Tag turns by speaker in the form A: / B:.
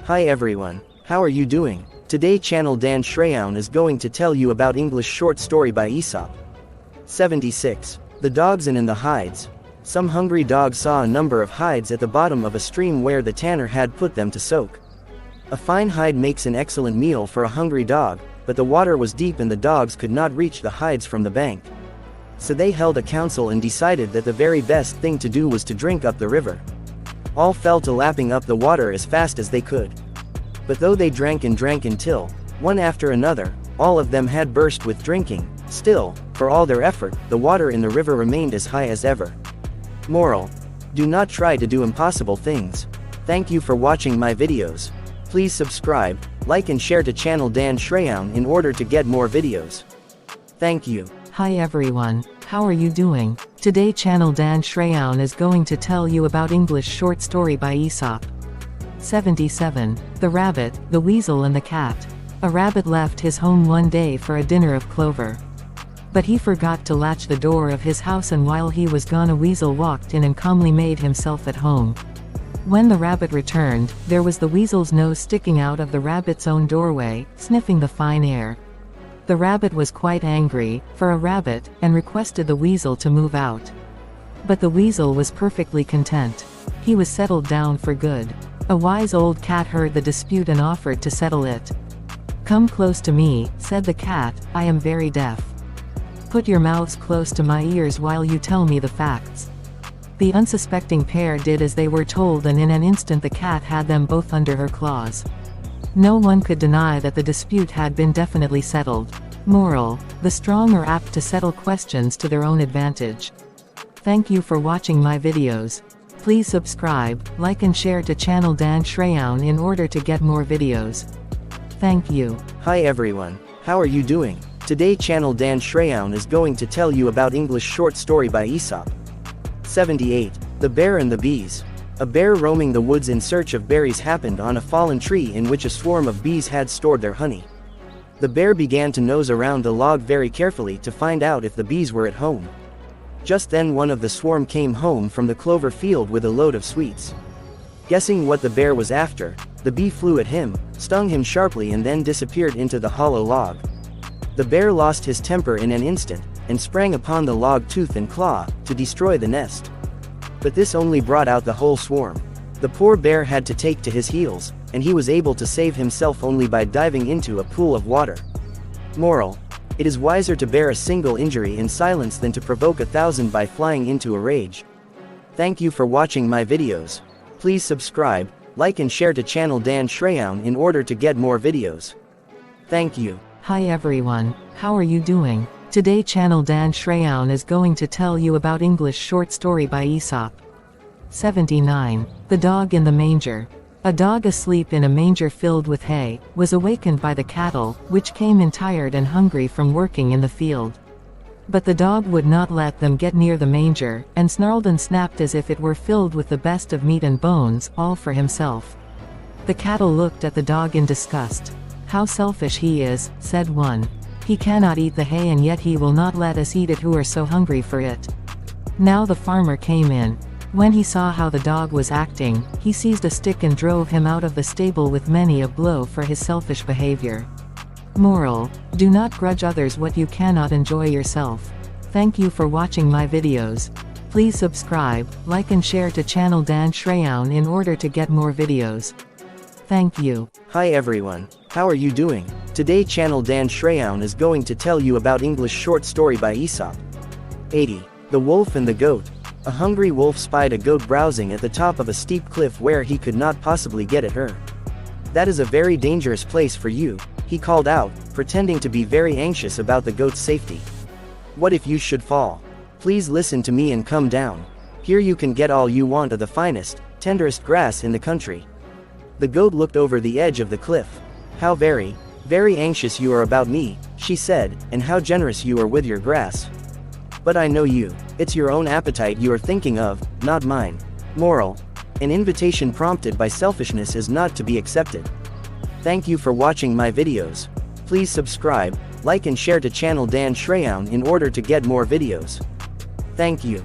A: Hi everyone, how are you doing? Today channel Dan Sreyoun is going to tell you about English short story by Aesop. 76. The Dogs and in the Hides. Some hungry dog saw a number of hides at the bottom of a stream where the tanner had put them to soak. A fine hide makes an excellent meal for a hungry dog, but the water was deep and the dogs could not reach the hides from the bank. So they held a council and decided that the very best thing to do was to drink up the river. All fell to lapping up the water as fast as they could. But though they drank until, one after another, all of them had burst with drinking, still, for all their effort, the water in the river remained as high as ever. Moral: do not try to do impossible things. Thank you for watching my videos. Please subscribe, like and share to channel Dan Sreyoun in order to get more videos. Thank you.
B: Hi everyone, how are you doing? Today channel Dan Sreyoun is going to tell you about English short story by Aesop. 77. The Rabbit, the Weasel and the Cat. A rabbit left his home one day for a dinner of clover. But he forgot to latch the door of his house, and while he was gone a weasel walked in and calmly made himself at home. When the rabbit returned, there was the weasel's nose sticking out of the rabbit's own doorway, sniffing the fine air. The rabbit was quite angry, for a rabbit, and requested the weasel to move out. But the weasel was perfectly content. He was settled down for good. A wise old cat heard the dispute and offered to settle it. "Come close to me," said the cat, "I am very deaf. Put your mouths close to my ears while you tell me the facts." The unsuspecting pair did as they were told, and in an instant the cat had them both under her claws. No one could deny that the dispute had been definitely settled. Moral: the strong are apt to settle questions to their own advantage. Thank you for watching my videos. Please subscribe, like and share to channel Dan Sreyoun in order to get more videos. Thank you.
A: Hi everyone, how are you doing? Today channel Dan Sreyoun is going to tell you about English short story by Aesop. 78. The Bear and the Bees. A bear roaming the woods in search of berries happened on a fallen tree in which a swarm of bees had stored their honey. The bear began to nose around the log very carefully to find out if the bees were at home. Just then one of the swarm came home from the clover field with a load of sweets. Guessing what the bear was after, the bee flew at him, stung him sharply and then disappeared into the hollow log. The bear lost his temper in an instant, and sprang upon the log tooth and claw, to destroy the nest. But this only brought out the whole swarm. The poor bear had to take to his heels, and he was able to save himself only by diving into a pool of water. Moral: it is wiser to bear a single injury in silence than to provoke 1,000 by flying into a rage. Thank you for watching my videos. Please subscribe, like and share to channel Dan Sreyoun in order to get more videos. Thank you.
B: Hi everyone, how are you doing? Today channel Dan Sreyoun is going to tell you about English short story by Aesop. 79. The Dog in the Manger. A dog asleep in a manger filled with hay, was awakened by the cattle, which came in tired and hungry from working in the field. But the dog would not let them get near the manger, and snarled and snapped as if it were filled with the best of meat and bones, all for himself. The cattle looked at the dog in disgust. "How selfish he is," said one. "He cannot eat the hay and yet he will not let us eat it who are so hungry for it." Now the farmer came in. When he saw how the dog was acting, he seized a stick and drove him out of the stable with many a blow for his selfish behavior. Moral: do not grudge others what you cannot enjoy yourself. Thank you for watching my videos. Please subscribe, like and share to channel Dan Sreyoun in order to get more videos. Thank you.
A: Hi everyone, how are you doing? Today channel Dan Sreyoun is going to tell you about English short story by Aesop. 80. The Wolf and the Goat. A hungry wolf spied a goat browsing at the top of a steep cliff where he could not possibly get at her. "That is a very dangerous place for you," he called out, pretending to be very anxious about the goat's safety. "What if you should fall? Please listen to me and come down. Here you can get all you want of the finest, tenderest grass in the country." The goat looked over the edge of the cliff. "How very, very anxious you are about me," she said, "and how generous you are with your grass. But I know you. It's your own appetite you are thinking of, not mine." Moral: an invitation prompted by selfishness is not to be accepted. Thank you for watching my videos. Please subscribe, like and share to channel Dan Sreyoun in order to get more videos. Thank you.